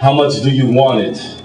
How much do you want it?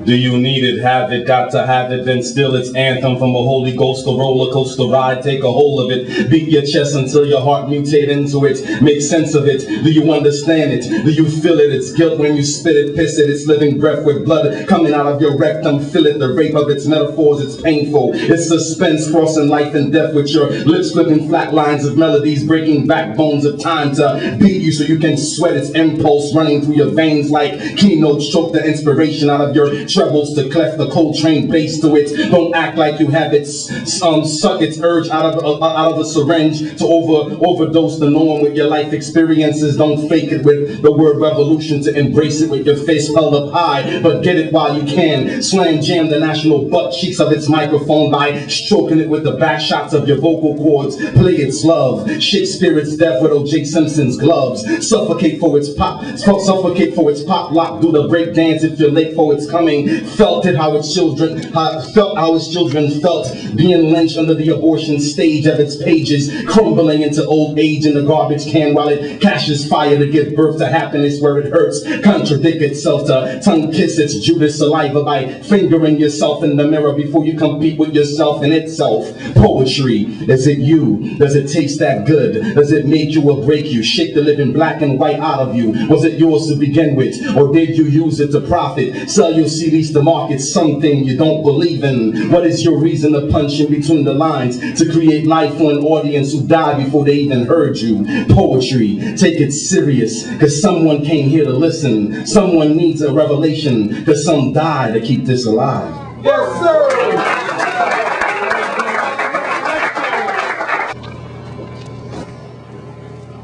Do you need it, have it, got to have it, then still it's anthem from a Holy Ghost, a roller coaster ride, take a hold of it, beat your chest until your heart mutate into it, make sense of it, do you understand it, do you feel it, it's guilt when you spit it, piss it, it's living breath with blood coming out of your rectum, feel it, the rape of its metaphors, it's painful, it's suspense crossing life and death with your lips flipping flat lines of melodies, breaking backbones of time to beat you so you can sweat its impulse running through your veins like keynotes, choke the inspiration out of your trebles to cleft the Coltrane bass to it. Don't act like you have it. Suck its urge out of a syringe to overdose the norm with your life experiences. Don't fake it with the word revolution to embrace it with your face held up high, but get it while you can. Slam jam the national butt cheeks of its microphone by stroking it with the back shots of your vocal cords. Play its love. Shakespeare its death with O.J. Simpson's gloves. Suffocate for its pop lock. Do the break dance if you're late for its coming. Felt how its children felt being lynched under the abortion stage of its pages, crumbling into old age in the garbage can while it caches fire to give birth to happiness where it hurts, contradict itself to tongue kiss its Judas saliva by fingering yourself in the mirror before you compete with yourself and itself. Poetry, is it you? Does it taste that good? Does it make you or break you? Shake the living black and white out of you. Was it yours to begin with, or did you use it to profit? Sell your CDs to market something you don't believe in. What is your reason to punch in between the lines to create life for an audience who died before they even heard you? Poetry, take it serious, cause someone came here to listen. Someone needs a revelation, cause some die to keep this alive. Yes, sir!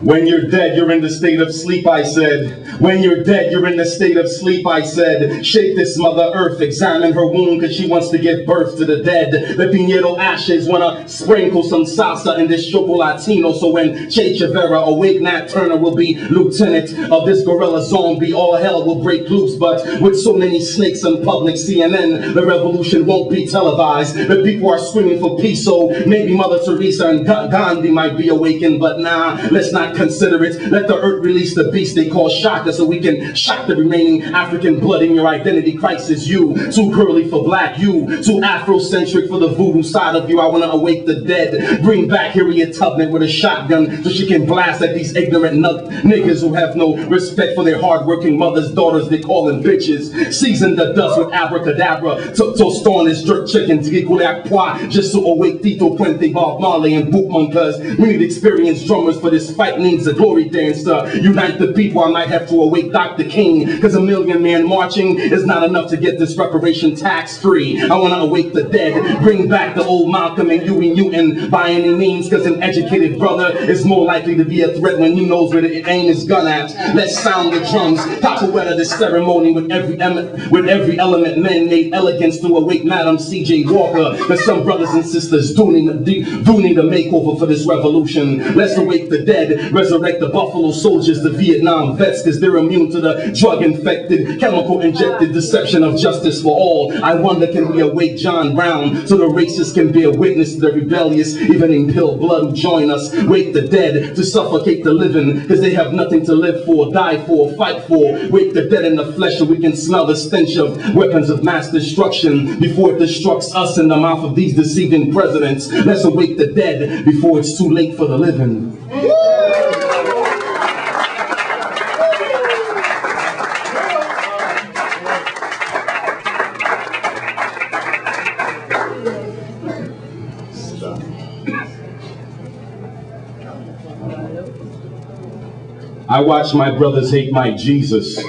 When you're dead, you're in the state of sleep, I said. When you're dead, you're in the state of sleep, I said. Shake this Mother Earth, examine her womb, cause she wants to give birth to the dead. The Pinedo ashes wanna sprinkle some salsa in this chocolatino, so when Che Guevara awake, Nat Turner will be lieutenant of this gorilla zombie. All hell will break loose, but with so many snakes in public CNN, the revolution won't be televised. The people are screaming for peace, so maybe Mother Teresa and Gandhi might be awakened, but nah, let's not consider it. Let the earth release the beast they call Shaka so we can shock the remaining African blood in your identity crisis. You, too curly for black. You, too Afrocentric for the voodoo side of you. I want to awake the dead. Bring back Harriet Tubman with a shotgun so she can blast at these ignorant niggas who have no respect for their hardworking mothers, daughters they call them bitches. Season the dust with abracadabra. Toast on this jerk chicken to get just to awake Tito Puente, Bob Marley, and Bookman, cause we need experienced drummers for this fight. Needs a glory dance to unite the people. I might have to awake Dr. King, cause a million men marching is not enough to get this reparation tax free. I want to awake the dead, bring back the old Malcolm and Huey Newton by any means, cause an educated brother is more likely to be a threat when he knows where the aim is gun at. Let's sound the drums, capoeira this ceremony with every element men made elegance to awake Madam C.J. Walker, cause some brothers and sisters do need a makeover for this revolution. Let's awake the dead, resurrect the Buffalo Soldiers, the Vietnam vets, cause they're immune to the drug-infected, chemical-injected deception of justice for all. I wonder, can we awake John Brown so the racists can be a witness to the rebellious, even in pill blood who join us? Wake the dead to suffocate the living, cause they have nothing to live for, die for, fight for. Wake the dead in the flesh so we can smell the stench of weapons of mass destruction before it destructs us in the mouth of these deceiving presidents. Let's awake the dead before it's too late for the living. I watched my brothers hate my Jesus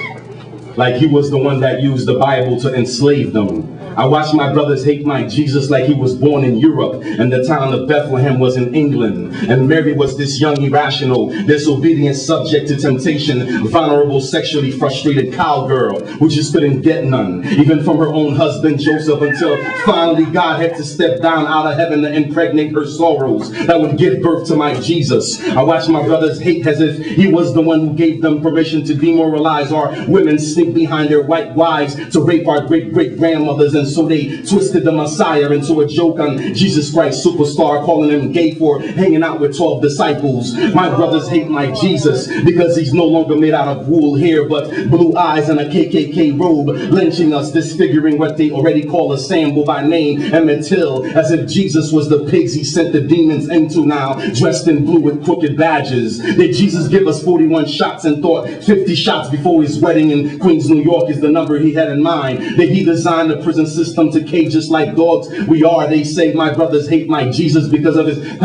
like he was the one that used the Bible to enslave them. I watched my brothers hate my Jesus like he was born in Europe and the town of Bethlehem was in England. And Mary was this young, irrational, disobedient, subject to temptation, vulnerable, sexually frustrated cowgirl who just couldn't get none, even from her own husband Joseph, until finally God had to step down out of heaven to impregnate her sorrows that would give birth to my Jesus. I watched my brothers hate as if he was the one who gave them permission to demoralize our women's sneak behind their white wives to rape our great-great-grandmothers, and so they twisted the Messiah into a joke on Jesus Christ Superstar, calling him gay for hanging out with 12 disciples. My brothers hate my Jesus because he's no longer made out of wool hair but blue eyes and a KKK robe, lynching us, disfiguring what they already call a Sambo by name, Emmett Till, as if Jesus was the pigs he sent the demons into now, dressed in blue with crooked badges. Did Jesus give us 41 shots and thought 50 shots before his wedding in Queens, New York is the number he had in mind? Did he design the prison system to cage us like dogs we are? They say my brothers hate my Jesus because of his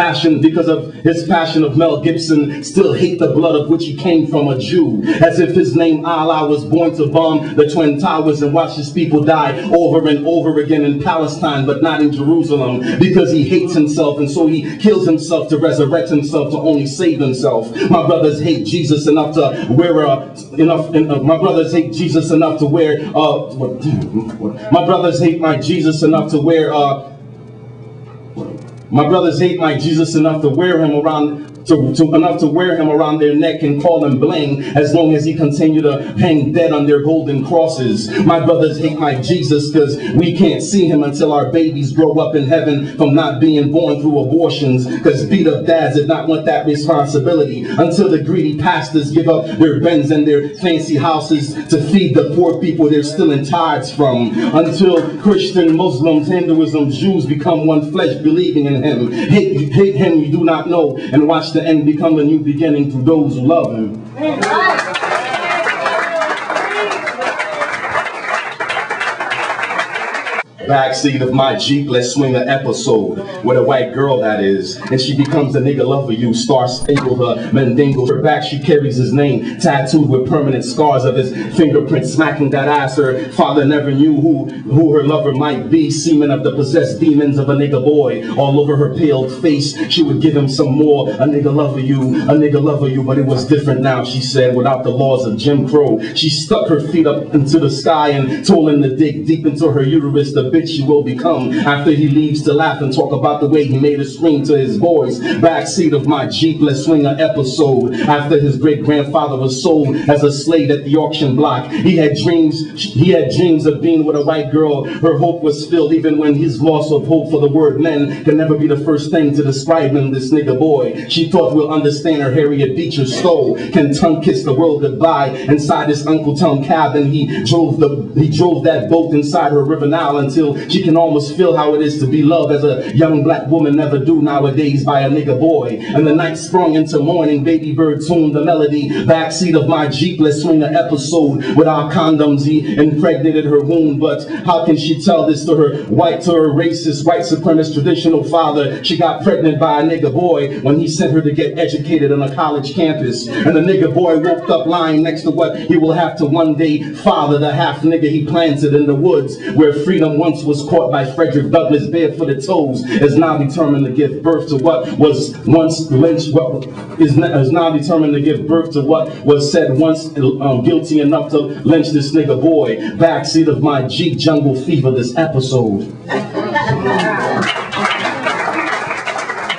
passion of Mel Gibson, still hate the blood of which he came from, a Jew, as if his name Allah was born to bomb the Twin Towers and watch his people die over and over again in Palestine but not in Jerusalem, because he hates himself and so he kills himself to resurrect himself to only save himself. My brothers hate Jesus enough to wear my brothers hate Jesus enough to wear my brothers hate my Jesus enough to wear my brothers hate my Jesus enough to wear him around enough to wear him around their neck and call him bling, as long as he continued to hang dead on their golden crosses. My brothers hate my Jesus because we can't see him until our babies grow up in heaven from not being born through abortions, because beat up dads did not want that responsibility, until the greedy pastors give up their Benz and their fancy houses to feed the poor people they're stealing tithes from, until Christian, Muslims, Hinduism, Jews become one flesh believing in him. Hate him you do not know, and watch the end become a new beginning to those who love him. Backseat of my Jeep, let's swing an episode with a white girl, that is, and she becomes a nigga lover you, star spangled, Mandingo. Her back she carries his name tattooed with permanent scars of his fingerprint, smacking that ass her father never knew who her lover might be. Semen of the possessed demons of a nigga boy all over her pale face. She would give him some more, a nigga lover you, but it was different now, she said, without the laws of Jim Crow. She stuck her feet up into the sky and told him to dig deep into her uterus, the bitch she will become after he leaves to laugh and talk about the way he made her scream to his boys. Backseat of my Jeep, let's swing an episode. After his great-grandfather was sold as a slave at the auction block, he had dreams of being with a white girl. Her hope was filled even when his loss of hope, for the word men can never be the first thing to describe him, this nigga boy. She thought we'll understand her Harriet Beecher Stowe can tongue kiss the world goodbye inside his Uncle Tom cabin. He drove that boat inside her river Nile until she can almost feel how it is to be loved as a young black woman never do nowadays by a nigga boy. And the night sprung into morning, baby bird tuned the melody. Backseat of my Jeep, let's swing an episode. Without condoms, he impregnated her womb, but how can she tell this to her racist, white supremacist, traditional father? She got pregnant by a nigga boy when he sent her to get educated on a college campus. And the nigga boy woke up lying next to what he will have to one day father, the half nigga he planted in the woods, where freedom once was caught by Frederick Douglass barefooted toes, is now determined to give birth to what was once lynched, is now determined to give birth to what was said once guilty enough to lynch this nigga boy. Backseat of my Jeep, jungle fever, this episode.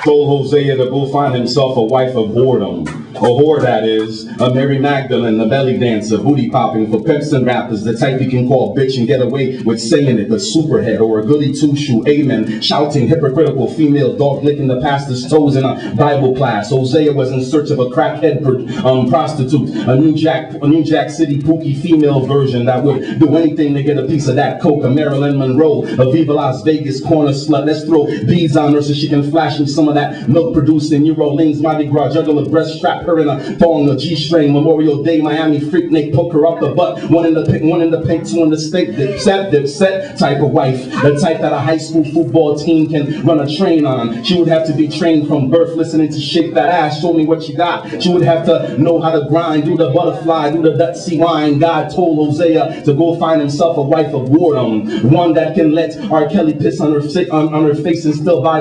Told Hosea to go find himself a wife of boredom. A whore, that is. A Mary Magdalene, a belly dancer, booty popping for pimps and rappers, the type you can call bitch and get away with saying it, a superhead or a goody two-shoe, amen, shouting hypocritical female dog licking the pastor's toes in a Bible class. Hosea was in search of a crackhead prostitute, a New Jack City pookie female version that would do anything to get a piece of that coke, a Marilyn Monroe, a Viva Las Vegas corner slut. Let's throw beads on her so she can flash me some of that milk producing New Orleans Mardi Gras, juggle a breast strap, her in a thong, a G-string, Memorial Day, Miami freak, Nick, poke her up the butt, one in the pink, two in the state, dipset type of wife, the type that a high school football team can run a train on. She would have to be trained from birth, listening to Shake That Ass, Show Me What You Got. She would have to know how to grind, do the butterfly, do the Dutzy wine. God told Hosea to go find himself a wife of boredom, one that can let R. Kelly piss on her face and still buy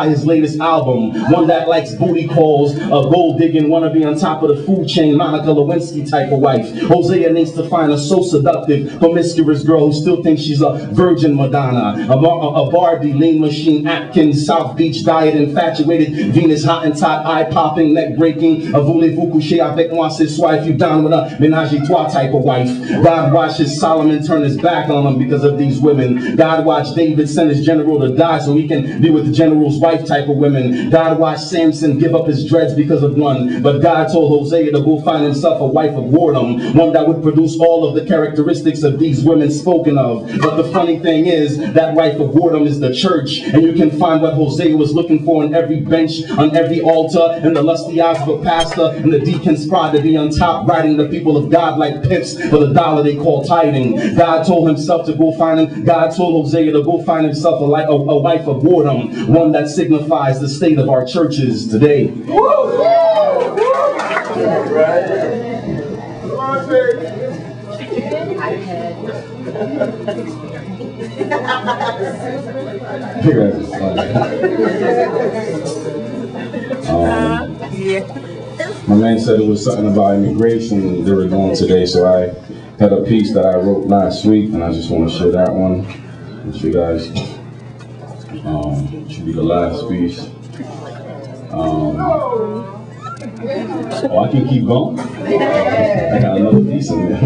his latest album, one that likes booty calls, gold gold digging, wanna be on top of the food chain, Monica Lewinsky type of wife. Hosea needs to find a so seductive, promiscuous girl who still thinks she's a virgin Madonna, a Barbie, lean machine, Atkins, South Beach diet, infatuated, Venus Hottentot, eye-popping, neck-breaking, a voulez-vous coucher avec moi ce soir if you down with a ménage à trois type of wife. God watches Solomon turn his back on him because of these women. God watched David send his general to die so he can be with the general's wife type of women. God watched Samson give up his dreads because of one. But God told Hosea to go find himself a wife of whoredom, one that would produce all of the characteristics of these women spoken of. But the funny thing is, that wife of whoredom is the church, and you can find what Hosea was looking for on every bench, on every altar, in the lusty eyes of a pastor, and the deacon's pride to be on top, riding the people of God like pimps for the dollar they call tithing. God told himself to go find him. God told Hosea to go find himself a wife of whoredom, one that signifies the state of our churches today. My man said it was something about immigration they were doing today, so I had a piece that I wrote last week, and I just want to share that one with you guys. It should be the last piece. Oh, I can keep going? I got another piece in there.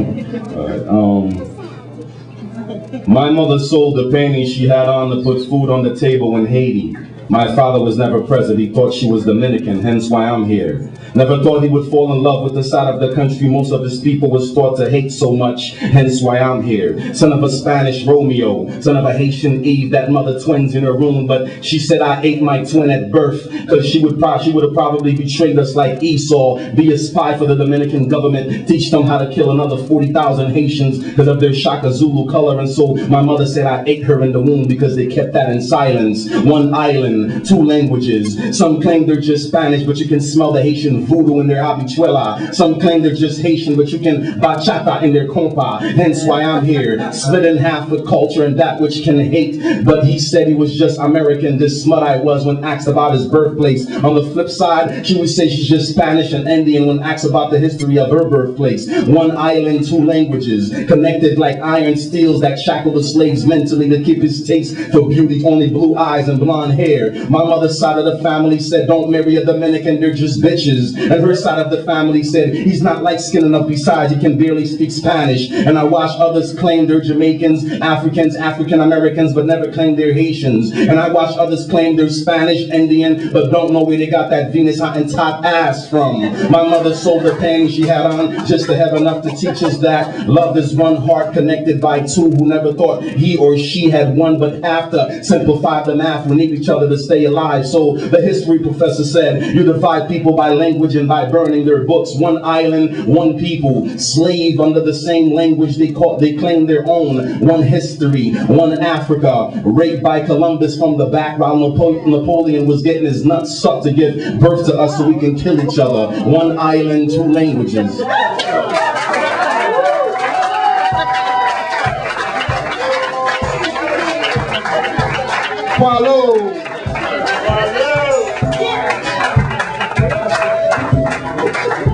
All right. My mother sold the penny she had on to put food on the table in Haiti. My father was never present. He thought she was Dominican, hence why I'm here. Never thought he would fall in love with the side of the country most of his people was thought to hate so much, hence why I'm here. Son of a Spanish Romeo, son of a Haitian Eve, that mother twins in her room, but she said I ate my twin at birth, because she would have probably betrayed us like Esau, be a spy for the Dominican government, teach them how to kill another 40,000 Haitians because of their Shaka Zulu color, and so my mother said I ate her in the womb because they kept that in silence. One island, two languages. Some claim they're just Spanish, but you can smell the Haitian voodoo in their habichuela. Some claim they're just Haitian, but you can bachata in their compa. Hence why I'm here, split in half with culture and that which can hate. But he said he was just American, this smut I was when asked about his birthplace. On the flip side, she would say she's just Spanish and Indian when asked about the history of her birthplace. One island, two languages, connected like iron steels that shackle the slaves mentally to keep his taste for beauty, only blue eyes and blonde hair. My mother's side of the family said don't marry a Dominican, they're just bitches. And her side of the family said he's not light skinned enough, besides he can barely speak Spanish. And I watched others claim they're Jamaicans, Africans, African Americans, but never claim they're Haitians. And I watched others claim they're Spanish, Indian, but don't know where they got that Venus Hottentot ass from. My mother sold the panties she had on just to have enough to teach us that love is one heart connected by two who never thought he or she had one, but after simplified the math, we need each other to stay alive. So the history professor said you divide people by language and by burning their books. One island, one people, slave under the same language they claim their own. One history, one Africa, raped by Columbus from the back while Napoleon was getting his nuts sucked to give birth to us so we can kill each other. One island, two languages. Follow.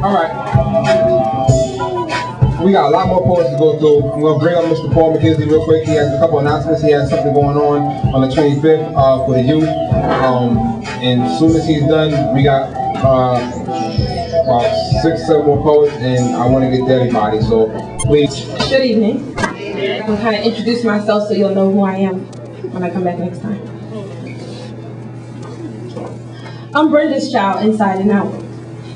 All right. We got a lot more points to go through. I'm going to bring up Mr. Paul McKenzie real quick. He has a couple announcements. He has something going on the 25th for the youth. And as soon as he's done, we got about 6 or 7 more poets, and I want to get to everybody. So please. Good evening. I'm kind of introduce myself so you'll know who I am when I come back next time. I'm Brenda's child, inside and out.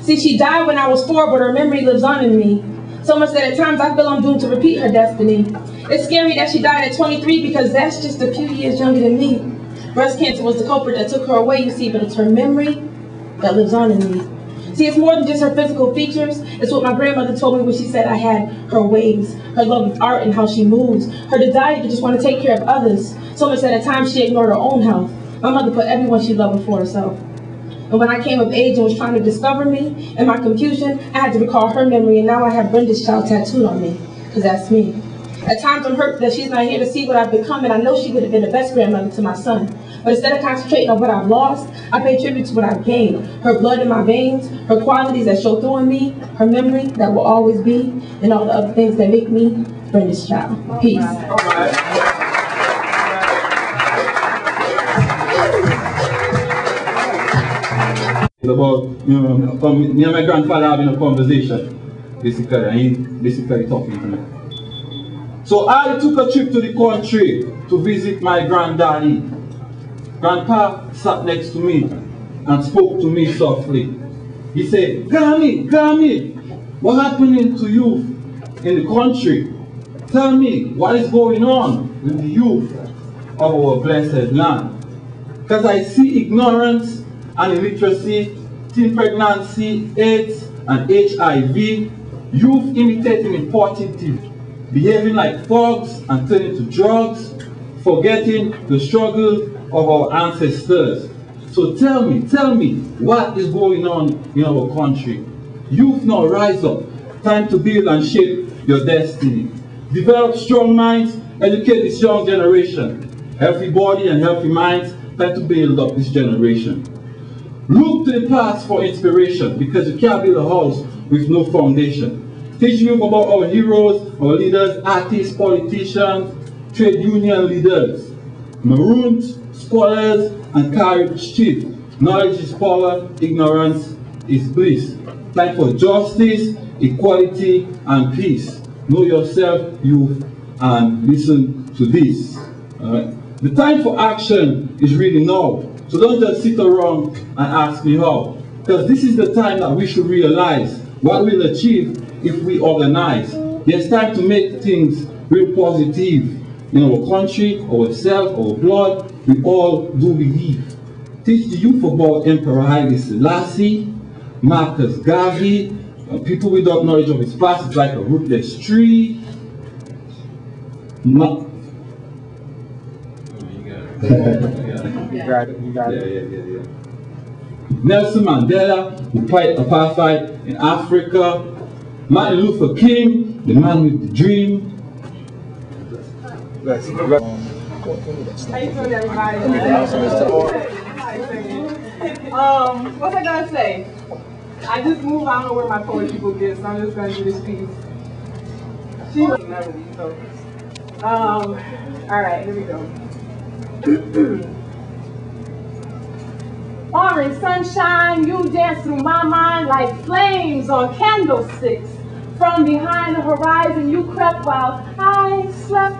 See, she died when I was 4, but her memory lives on in me. So much that at times I feel I'm doomed to repeat her destiny. It's scary that she died at 23 because that's just a few years younger than me. Breast cancer was the culprit that took her away, you see, but it's her memory that lives on in me. See, it's more than just her physical features. It's what my grandmother told me when she said I had her ways, her love of art and how she moves, her desire to just want to take care of others. So much that at times she ignored her own health. My mother put everyone she loved before herself. And when I came of age and was trying to discover me and my confusion, I had to recall her memory, and now I have Brenda's child tattooed on me, because that's me. At times I'm hurt that she's not here to see what I've become, and I know she would have been the best grandmother to my son. But instead of concentrating on what I've lost, I pay tribute to what I've gained. Her blood in my veins, her qualities that show through in me, her memory that will always be, and all the other things that make me Brenda's child. Peace. All right. About, me and my grandfather having a conversation, basically, and he basically talking to me. So I took a trip to the country to visit my granddaddy. Grandpa sat next to me and spoke to me softly. He said, Grammy, what happening to you in the country? Tell me, what is going on with the youth of our blessed land? Because I see ignorance and illiteracy, teen pregnancy, AIDS, and HIV, youth imitating important things, behaving like thugs and turning to drugs, forgetting the struggle of our ancestors. So tell me, what is going on in our country? Youth now rise up, time to build and shape your destiny. Develop strong minds, educate this young generation. Healthy body and healthy minds, time to build up this generation. Look to the past for inspiration, because you can't build a house with no foundation. Teach you about our heroes, our leaders, artists, politicians, trade union leaders, maroons, scholars, and courage chiefs. Knowledge is power, ignorance is bliss. Time for justice, equality, and peace. Know yourself, youth, and listen to this. The time for action is really now. So don't just sit around and ask me how. Because this is the time that we should realize what we'll achieve if we organize. There's time to make things real positive in our country, ourselves, our blood. We all do believe. Teach the youth about Emperor Haile Selassie, Marcus Garvey. People without knowledge of his past is like a rootless tree. You got it. Yeah. Nelson Mandela, who fight apartheid in Africa. Martin Luther King, the man with the dream. How you doing, everybody? What was I gonna say? I just moved. I don't know where my poetry book is, so I'm just gonna do this piece. She was none of these, so. All right, here we go. Orange sunshine, you dance through my mind like flames on candlesticks. From behind the horizon, you crept while I slept.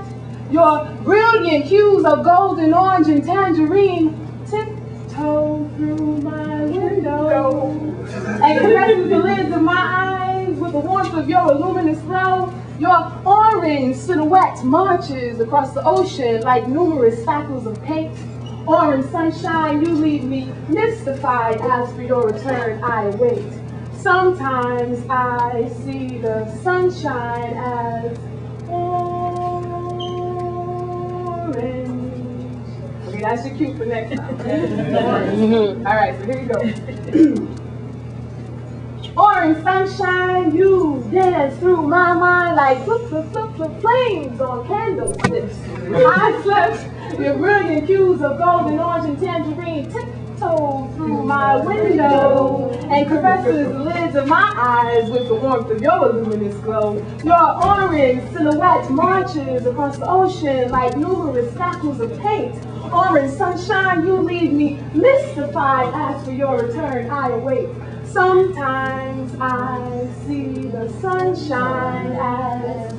Your brilliant hues of golden, orange, and tangerine tiptoe through my window and caresses the lids of my eyes with the warmth of your luminous glow. Your orange silhouette marches across the ocean like numerous spackles of paint. Orange sunshine, you leave me mystified. As for your return, I wait. Sometimes I see the sunshine as orange. Okay, that's your cue for next time. All right, so here we go. Orange sunshine, you dance through my mind like flames on candlesticks. I slept your brilliant hues of golden, orange, and tangerine tiptoe through my window and caresses the lids of my eyes with the warmth of your luminous glow. Your orange silhouette marches across the ocean like numerous spackles of paint. Orange sunshine, you leave me mystified. As for your return, I await. Sometimes I see the sunshine as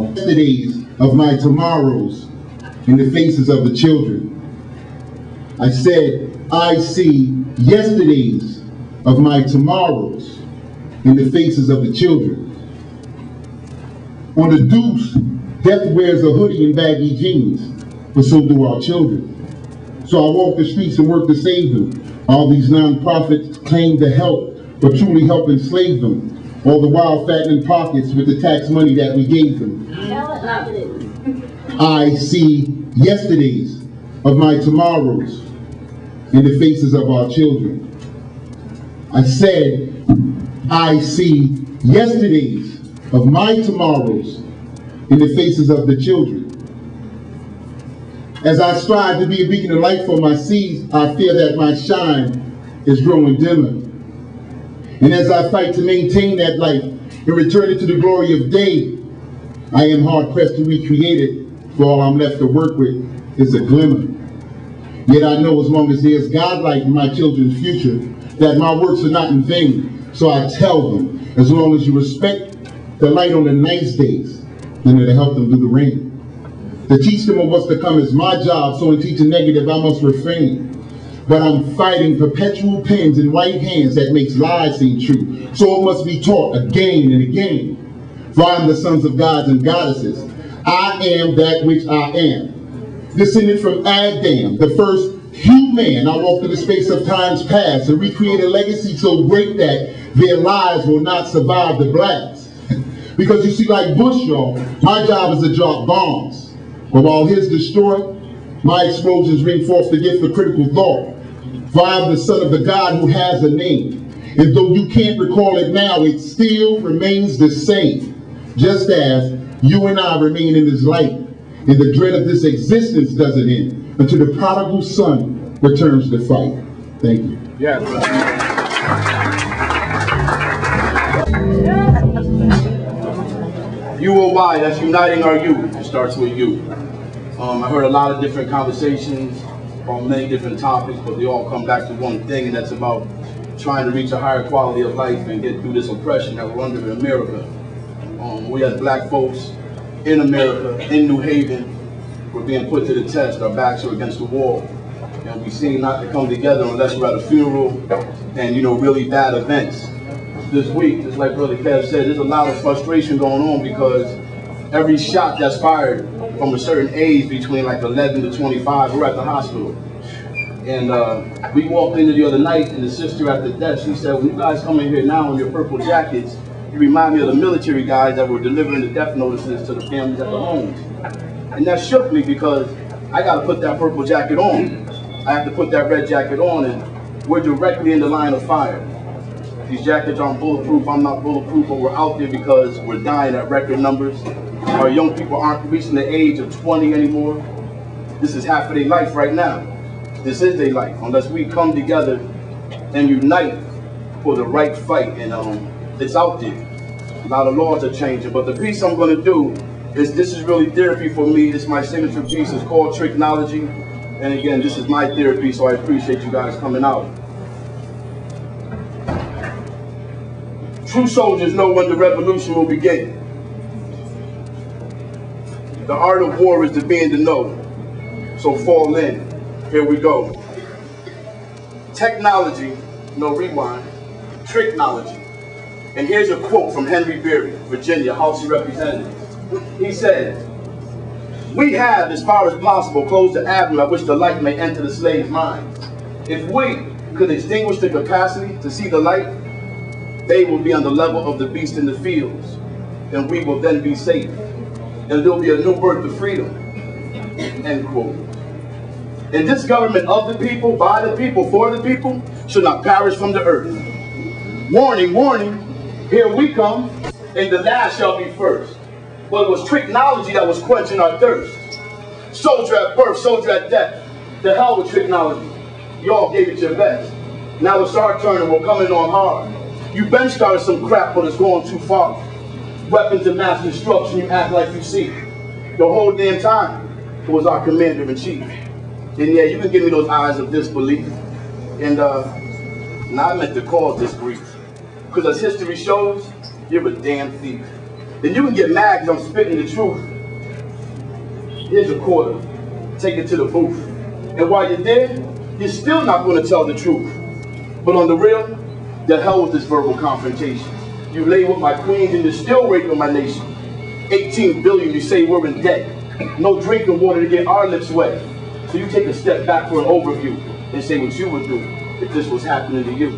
Yesterdays of my tomorrows in the faces of the children. I said, I see yesterdays of my tomorrows in the faces of the children. On the deuce, death wears a hoodie and baggy jeans, but so do our children. So I walk the streets and work to save them. All these non-profits claim to help, but truly help enslave them. All the while fattening pockets with the tax money that we gave them. I see yesterdays of my tomorrows in the faces of our children. I said, I see yesterdays of my tomorrows in the faces of the children. As I strive to be a beacon of light for my seeds, I fear that my shine is growing dimmer. And as I fight to maintain that light and return it to the glory of day, I am hard-pressed to recreate it, for all I'm left to work with is a glimmer. Yet I know as long as there's Godlight in my children's future, that my works are not in vain. So I tell them, as long as you respect the light on the nice days, then it'll help them through the rain. To teach them of what's to come is my job, so in teaching negative I must refrain. But I'm fighting perpetual pens in white hands that makes lies seem true. So it must be taught again and again. For I am the sons of gods and goddesses. I am that which I am. Descended from Adam, the first human. I walked through the space of times past to recreate a legacy so great that their lives will not survive the blast. Because you see, like Bush, y'all, my job is to drop bombs. But while his destroy, my explosions bring forth the gift of critical thought. For I am the son of the God who has a name. And though you can't recall it now, it still remains the same. Just as you and I remain in this light, and the dread of this existence doesn't end until the prodigal son returns to fight. Thank you. Yes. UOY, that's uniting our youth. It starts with you. I heard a lot of different conversations on many different topics, but they all come back to one thing, and that's about trying to reach a higher quality of life and get through this oppression that we're under in America. We as black folks in America, in New Haven, we're being put to the test. Our backs are against the wall. And we seem not to come together unless we're at a funeral and, really bad events. This week, just like Brother Kev said, there's a lot of frustration going on because every shot that's fired from a certain age between like 11 to 25, we're at the hospital. And we walked in the other night, and the sister at the desk, she said, when you guys come in here now in your purple jackets, you remind me of the military guys that were delivering the death notices to the families at the homes. And that shook me because I got to put that purple jacket on. I have to put that red jacket on, and we're directly in the line of fire. These jackets aren't bulletproof, I'm not bulletproof, but we're out there because we're dying at record numbers. Our young people aren't reaching the age of 20 anymore. This is half of their life right now. This is their life, unless we come together and unite for the right fight. And it's out there. A lot of laws are changing, but the piece I'm going to do is, this is really therapy for me. It's my signature piece. It's called Tricknology. And again, this is my therapy, so I appreciate you guys coming out. True soldiers know when the revolution will begin. The art of war is to be in the know. So fall in. Here we go. Technology, no rewind, Tricknology. And here's a quote from Henry Berry, Virginia, House of Representatives. He said, "We have, as far as possible, closed the avenue at which the light may enter the slave's mind. If we could extinguish the capacity to see the light, they will be on the level of the beast in the fields, and we will then be safe. And there'll be a new birth of freedom." End quote. And this government of the people, by the people, for the people, should not perish from the earth. Warning, warning, here we come, and the last shall be first. But it was Tricknology that was quenching our thirst. Soldier at birth, soldier at death. The hell with Tricknology. Y'all gave it your best. Now it's our turn and we're coming on hard. You been started some crap, but it's going too far. Weapons of mass destruction, you act like you see. The whole damn time, it was our commander-in-chief. And yeah, you can give me those eyes of disbelief. And now I meant to cause this grief. Because as history shows, you're a damn thief. And you can get mad because I'm spitting the truth. Here's a quarter. Take it to the booth. And while you're there, you're still not going to tell the truth. But on the real, the hell with this verbal confrontation. You lay with my queens and you're still raping my nation. 18 billion, you say we're in debt. No drinking water to get our lips wet. So you take a step back for an overview and say what you would do if this was happening to you.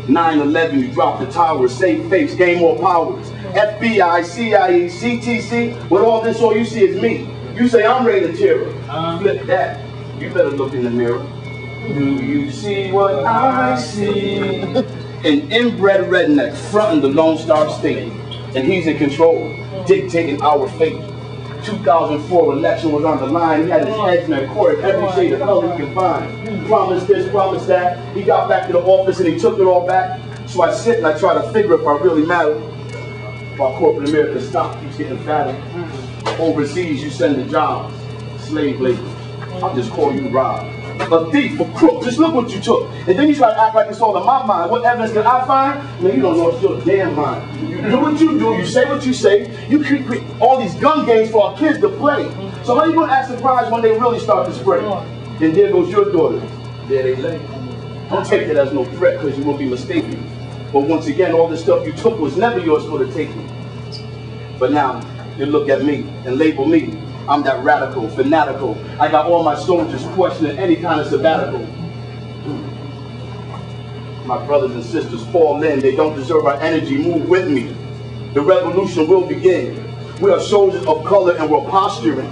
9/11, you drop the towers, save face, gain more powers. FBI, CIA, CTC, with all this, all you see is me. You say I'm ready to tear up. Flip that. You better look in the mirror. Do you see what I see? An inbred redneck fronting the Lone Star State, and he's in control, dictating our fate. 2004 election was on the line. He had his headsmen court every shade of color he could find. Promised this, promised that. He got back to the office and he took it all back. So I sit and I try to figure if I really matter. While corporate America's stock keeps getting fatter. Overseas you send the jobs, slave labor. I'll just call you Rob. A thief, a crook, just look what you took. And then you try to act like it's all in my mind. What evidence did I find? Man, you don't know it's your damn mind. You do what you do, you say what you say. You create all these gun games for our kids to play. So how you gonna act surprised when they really start to spray? And there goes your daughter. There they lay. Don't take that as no threat, because you won't be mistaken. But once again, all the stuff you took was never yours for the taking. But now, you look at me and label me. I'm that radical, fanatical. I got all my soldiers questioning any kind of sabbatical. My brothers and sisters fall in. They don't deserve our energy. Move with me. The revolution will begin. We are soldiers of color and we're posturing.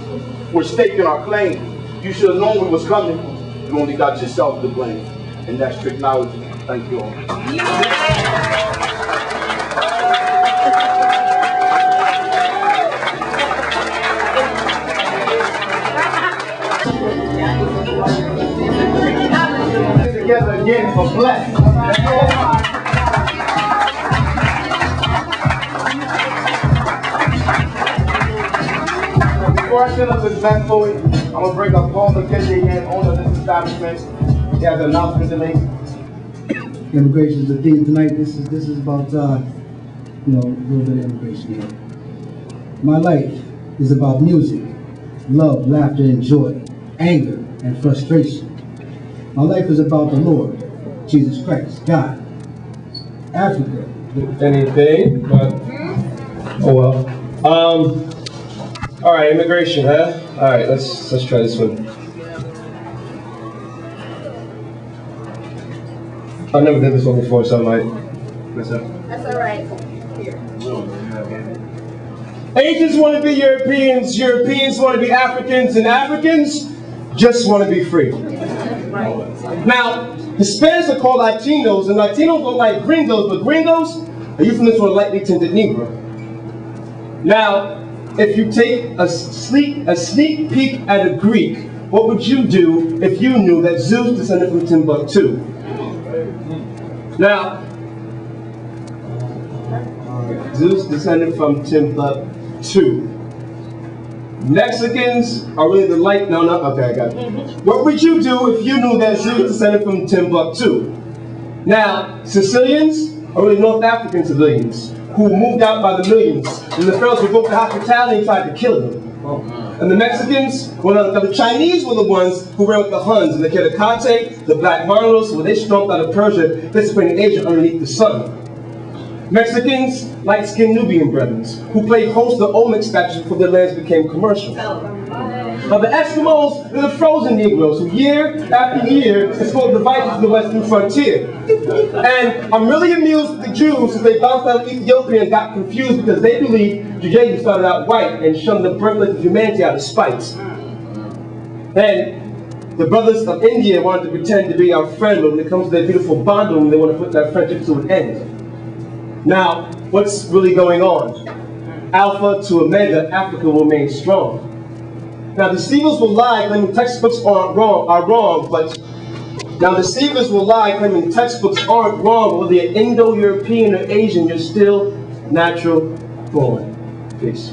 We're staking our claim. You should have known we was coming. You only got yourself to blame. And that's technology. Thank you all. Together again for bless. Before I set up this event fully, I'm going to bring up Paul McKenzie again, owner of this establishment. He has an announcement to make. Immigration is the theme tonight. This is about a little bit of immigration here. My life is about music, love, laughter, and joy, anger, and frustration. My life is about the Lord, Jesus Christ, God, Africa. Anything, but oh well. All right, immigration, huh? All right, let's try this one. I've never done this one before, so I might mess up. That's all right. Here. Asians want to be Europeans, Europeans want to be Africans, and Africans just want to be free. Now, Hispanics are called Latinos, and Latinos look like gringos, but gringos are euphemism for a lightly tinted Negro. Now, if you take a sneak peek at a Greek, what would you do if you knew that Zeus descended from Timbuktu? Now, Zeus descended from Timbuktu. Mexicans are really the light, okay, I got it. What would you do if you knew that Zeus descended from Timbuktu? Now, Sicilians are really North African civilians who moved out by the millions, and the Pharaohs revoked the hospitality and tried to kill them. And the Mexicans, the Chinese were the ones who ran with the Huns, and the Kitakate, the Black Marlos, when they stormed out of Persia, dissipating Asia underneath the sun. Mexicans, light-skinned Nubian brethren, who played host to Olmec statues before their lands became commercial. Now the Eskimos, they're the frozen Negroes who year after year explored the Vikings to the western frontier. And I'm really amused with the Jews since they bounced out of Ethiopia and got confused because they believed Judaism started out white and shunned the birthplace of humanity out of spite. And the brothers of India wanted to pretend to be our friend, but when it comes to their beautiful bonding, they want to put that friendship to an end. Now, what's really going on? Alpha to Omega, Africa will remain strong. Now, deceivers will lie claiming textbooks aren't wrong, but now deceivers will lie claiming textbooks aren't wrong, whether you're Indo-European or Asian, you're still natural born. Peace.